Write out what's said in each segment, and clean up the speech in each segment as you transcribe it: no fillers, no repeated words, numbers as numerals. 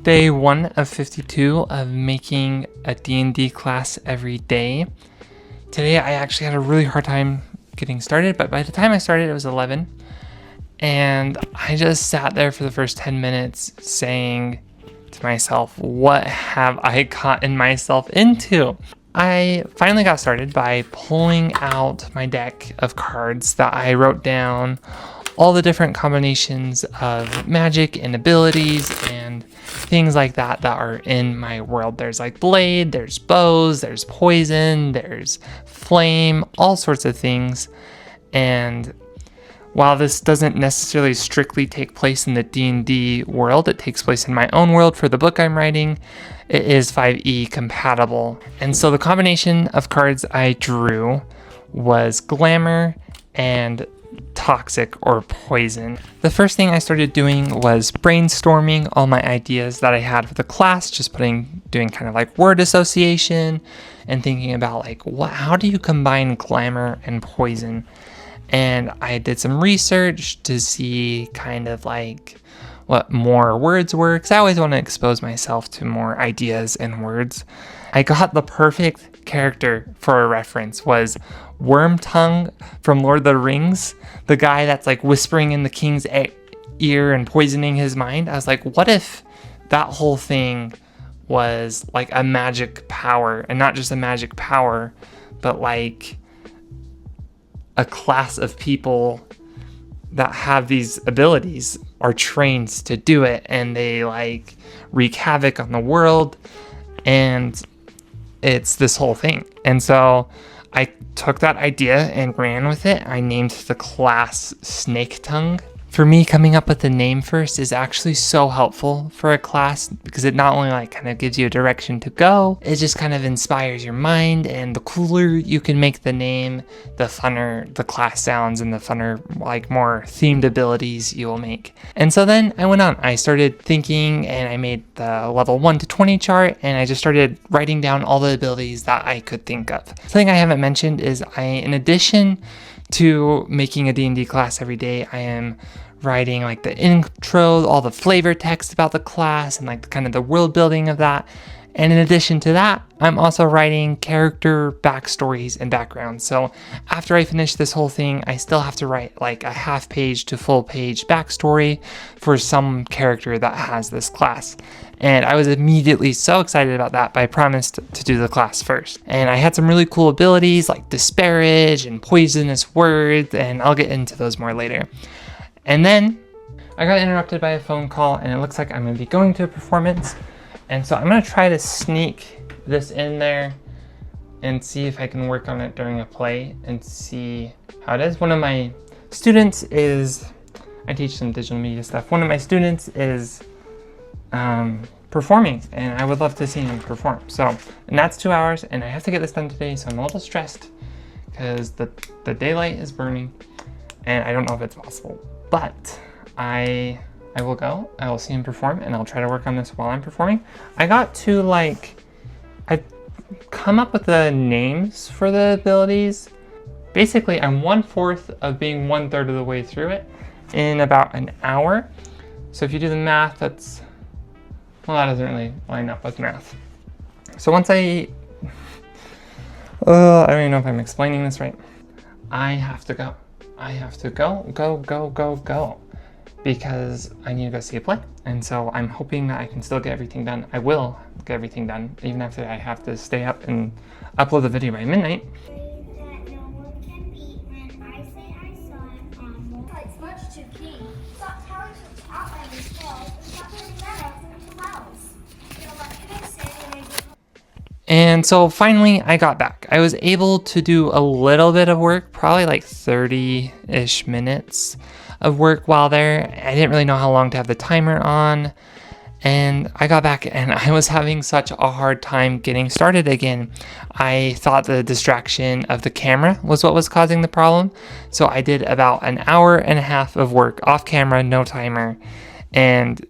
Day 1 of 52 of making a D&D class every day. Today I actually had a really hard time getting started, but by the time I started it was 11. And I just sat there for the first 10 minutes saying to myself, what have I gotten myself into? I finally got started by pulling out my deck of cards that I wrote down all the different combinations of magic and abilities and things like that are in my world. There's like blade, there's bows, there's poison, there's flame, all sorts of things. And while this doesn't necessarily strictly take place in the D&D world, it takes place in my own world for the book I'm writing, it is 5e compatible. And so the combination of cards I drew was Glamour and Toxic or Poison. The first thing I started doing was brainstorming all my ideas that I had for the class, just doing kind of like word association and thinking about like, how do you combine Glamour and Poison? And I did some research to see kind of like what more words were, because I always want to expose myself to more ideas and words. I got the perfect character for a reference was Wormtongue from Lord of the Rings, the guy that's like whispering in the king's ear and poisoning his mind. I was like, what if that whole thing was like a magic power, and not just a magic power, but like a class of people that have these abilities are trained to do it, and they like wreak havoc on the world, and it's this whole thing. And so I took that idea and ran with it. I named the class SnakeTounge. For me, coming up with the name first is actually so helpful for a class, because it not only like kind of gives you a direction to go, it just kind of inspires your mind, and the cooler you can make the name, the funner the class sounds and the funner, like more themed abilities you will make. And so then I went on, I started thinking, and I made the level 1 to 20 chart, and I just started writing down all the abilities that I could think of. Something I haven't mentioned is in addition to making a D&D class every day, I am writing like the intro, all the flavor text about the class, and like kind of the world building of that. And in addition to that, I'm also writing character backstories and backgrounds. So after I finish this whole thing, I still have to write like a half page to full page backstory for some character that has this class. And I was immediately so excited about that, but I promised to do the class first. And I had some really cool abilities like disparage and poisonous words, and I'll get into those more later. And then I got interrupted by a phone call, and it looks like I'm going to be going to a performance. And so I'm going to try to sneak this in there and see if I can work on it during a play and see how it is. One of my students I teach some digital media stuff. One of my students is performing, and I would love to see him perform. So, and that's 2 hours, and I have to get this done today, so I'm a little stressed because the daylight is burning, and I don't know if it's possible. But I will go, I will see him perform, and I'll try to work on this while I'm performing. I got to I've come up with the names for the abilities. Basically, I'm 1/4 of being 1/3 of the way through it in about an hour. So if you do the math, that doesn't really line up with math. So once I don't even know if I'm explaining this right. I have to go. I have to go, because I need to go see a play. And so I'm hoping that I can still get everything done. I will get everything done, even after I have to stay up and upload the video by midnight. And so finally I got back. I was able to do a little bit of work, probably like 30-ish minutes of work while there. I didn't really know how long to have the timer on. And I got back, and I was having such a hard time getting started again. I thought the distraction of the camera was what was causing the problem. So I did about an hour and a half of work off camera, no timer. And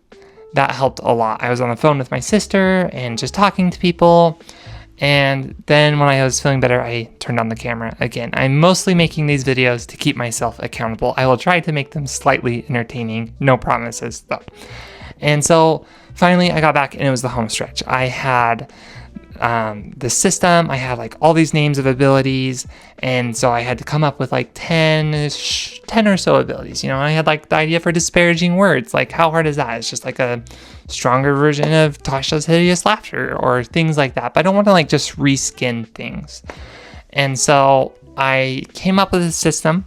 that helped a lot. I was on the phone with my sister and just talking to people. And then when I was feeling better, I turned on the camera again. I'm mostly making these videos to keep myself accountable. I will try to make them slightly entertaining, no promises though. And so finally I got back and it was the home stretch. I had the system, I had like all these names of abilities, and so I had to come up with like 10 or so abilities. I had like the idea for disparaging words. Like, how hard is that? It's just like a stronger version of Tasha's hideous laughter or things like that. But I don't want to like just reskin things. And so I came up with a system,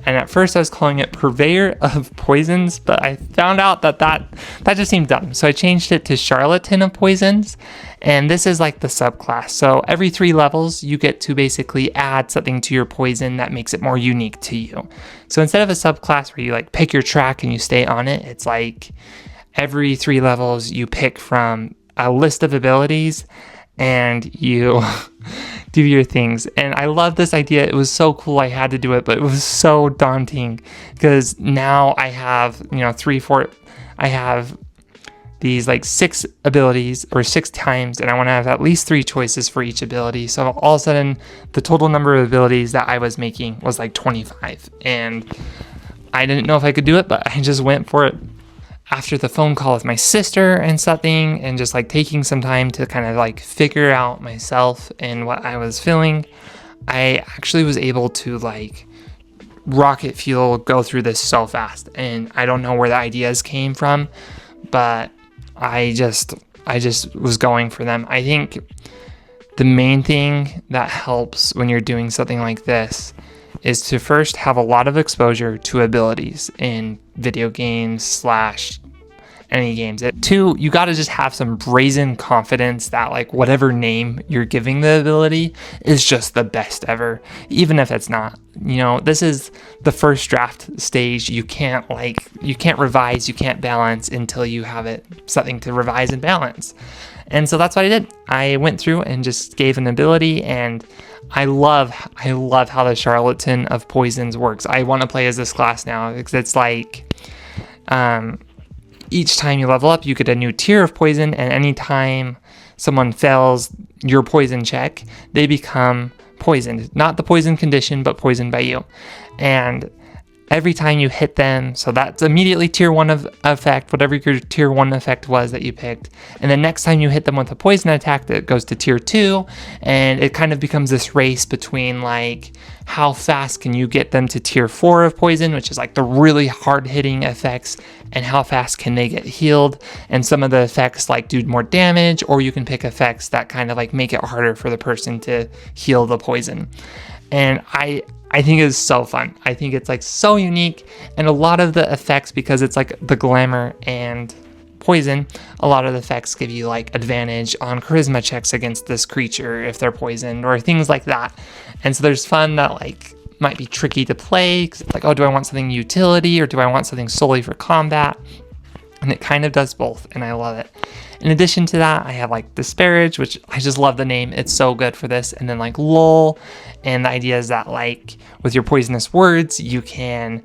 and at first I was calling it Purveyor of Poisons, but I found out that just seemed dumb. So I changed it to Charlatan of Poisons, and this is like the subclass. So every 3 levels, you get to basically add something to your poison that makes it more unique to you. So instead of a subclass where you like pick your track and you stay on it, it's like every 3 levels you pick from a list of abilities and you do your things. And I love this idea. It was so cool. I had to do it, but it was so daunting because now I have, I have these like 6 abilities or 6 times, and I want to have at least 3 choices for each ability. So all of a sudden, the total number of abilities that I was making was like 25. And I didn't know if I could do it, but I just went for it. After the phone call with my sister and something, and just like taking some time to kind of like figure out myself and what I was feeling, I actually was able to like rocket fuel go through this so fast. And I don't know where the ideas came from, but I just was going for them. I think the main thing that helps when you're doing something like this is to first have a lot of exposure to abilities in video games / any games. 2, you got to just have some brazen confidence that like whatever name you're giving the ability is just the best ever, even if it's not. This is the first draft stage. You can't revise, you can't balance until you have something to revise and balance. And so that's what I did. I went through and just gave an ability, and I love how the Charlatan of Poisons works. I want to play as this class now because it's like each time you level up, you get a new tier of poison, and anytime someone fails your poison check, they become poisoned. Not the poison condition, but poisoned by you. And every time you hit them, so that's immediately tier 1 of effect, whatever your tier 1 effect was that you picked. And then next time you hit them with a poison attack, that goes to tier 2, and it kind of becomes this race between like how fast can you get them to tier 4 of poison, which is like the really hard hitting effects, and how fast can they get healed. And some of the effects like do more damage, or you can pick effects that kind of like make it harder for the person to heal the poison. And I think it's so fun. I think it's like so unique, and a lot of the effects, because it's like the glamour and poison, a lot of the effects give you like advantage on charisma checks against this creature if they're poisoned or things like that. And so there's fun that like might be tricky to play because it's like, oh, do I want something utility or do I want something solely for combat? And it kind of does both, and I love it. In addition to that, I have like Disparage, which I just love the name. It's so good for this. And then like Lull, and the idea is that like with your poisonous words, you can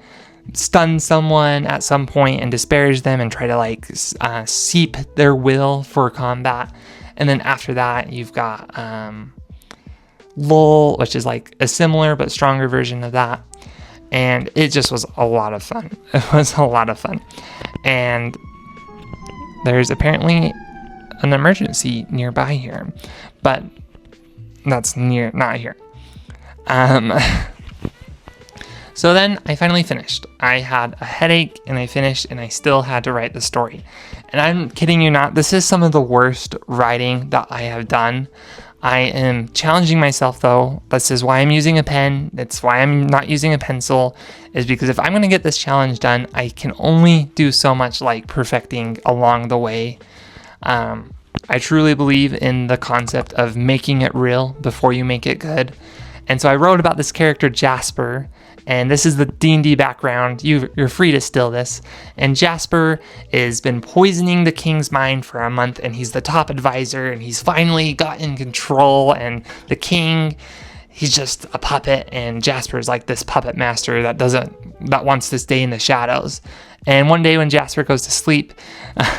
stun someone at some point and disparage them and try to like seep their will for combat. And then after that, you've got Lull, which is like a similar but stronger version of that. And it just was a lot of fun. It was a lot of fun. And there's apparently an emergency nearby here, but that's not here. So then I finally finished. I had a headache and I finished, and I still had to write the story. And I'm kidding you not, this is some of the worst writing that I have done. I am challenging myself though. This is why I'm using a pen. That's why I'm not using a pencil, is because if I'm going to get this challenge done, I can only do so much like perfecting along the way. I truly believe in the concept of making it real before you make it good. And so I wrote about this character Jasper, and this is the D&D background. You're free to steal this. And Jasper has been poisoning the king's mind for a month, and he's the top advisor, and he's finally got in control. And the king he's just a puppet, and Jasper's like this puppet master that wants to stay in the shadows. And one day when Jasper goes to sleep,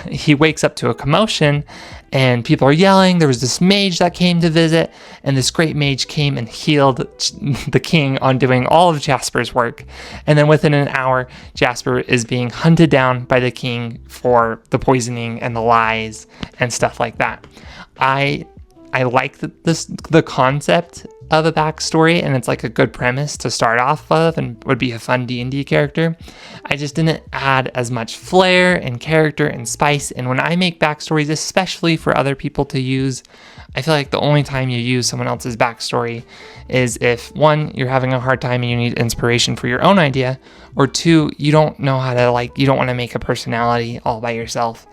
he wakes up to a commotion, and people are yelling. There was this mage that came to visit, and this great mage came and healed the king on doing all of Jasper's work. And then within an hour, Jasper is being hunted down by the king for the poisoning and the lies and stuff like that. I like the concept of a backstory, and it's like a good premise to start off of and would be a fun D&D character. I just didn't add as much flair and character and spice. And when I make backstories, especially for other people to use, I feel like the only time you use someone else's backstory is if, one, you're having a hard time and you need inspiration for your own idea, or two, you don't know how to, you don't want to make a personality all by yourself.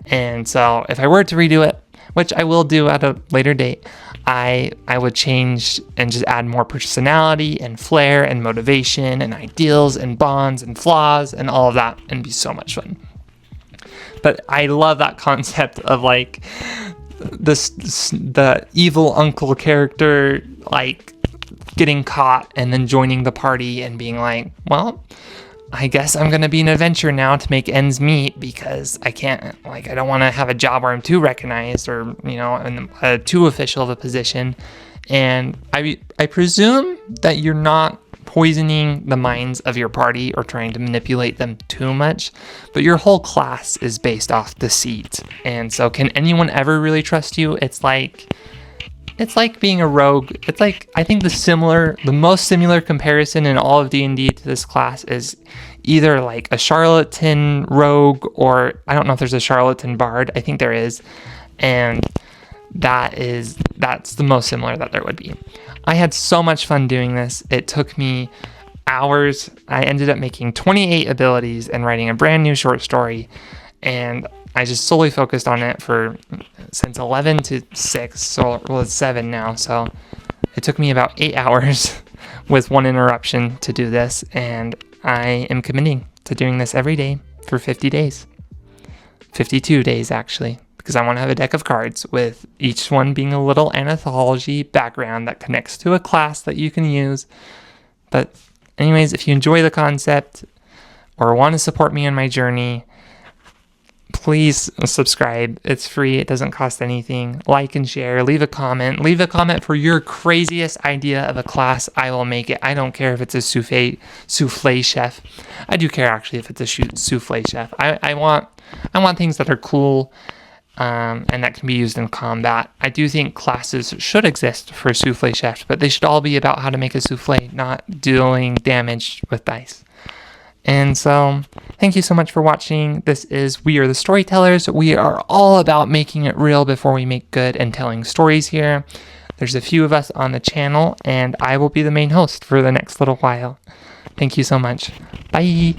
And so if I were to redo it, which I will do at a later date, I would change and just add more personality and flair and motivation and ideals and bonds and flaws and all of that, and be so much fun. But I love that concept of the evil uncle character getting caught and then joining the party and being like, well, I guess I'm going to be an adventurer now to make ends meet, because I can't, I don't want to have a job where I'm too recognized or, too official of a position. And I presume that you're not poisoning the minds of your party or trying to manipulate them too much, but your whole class is based off deceit. And so can anyone ever really trust you? It's like being a rogue. It's like, I think the most similar comparison in all of D&D to this class is either like a charlatan rogue, or I don't know if there's a charlatan bard. I think there is. And that's the most similar that there would be. I had so much fun doing this. It took me hours. I ended up making 28 abilities and writing a brand new short story. And I just solely focused on it since 11 to 6, so it's 7 now. So it took me about 8 hours with one interruption to do this, and I am committing to doing this every day for 50 days. 52 days, actually, because I want to have a deck of cards with each one being a little anthology background that connects to a class that you can use. But anyways, if you enjoy the concept or want to support me on my journey, please subscribe. It's free. It doesn't cost anything. Like and share. Leave a comment. Leave a comment for your craziest idea of a class. I will make it. I don't care if it's a souffle chef. I do care, actually, if it's a souffle chef. I want things that are cool and that can be used in combat. I do think classes should exist for souffle chefs, but they should all be about how to make a souffle, not dealing damage with dice. And so, thank you so much for watching. This is We Are the Storytellers. We are all about making it real before we make good and telling stories here. There's a few of us on the channel, and I will be the main host for the next little while. Thank you so much. Bye.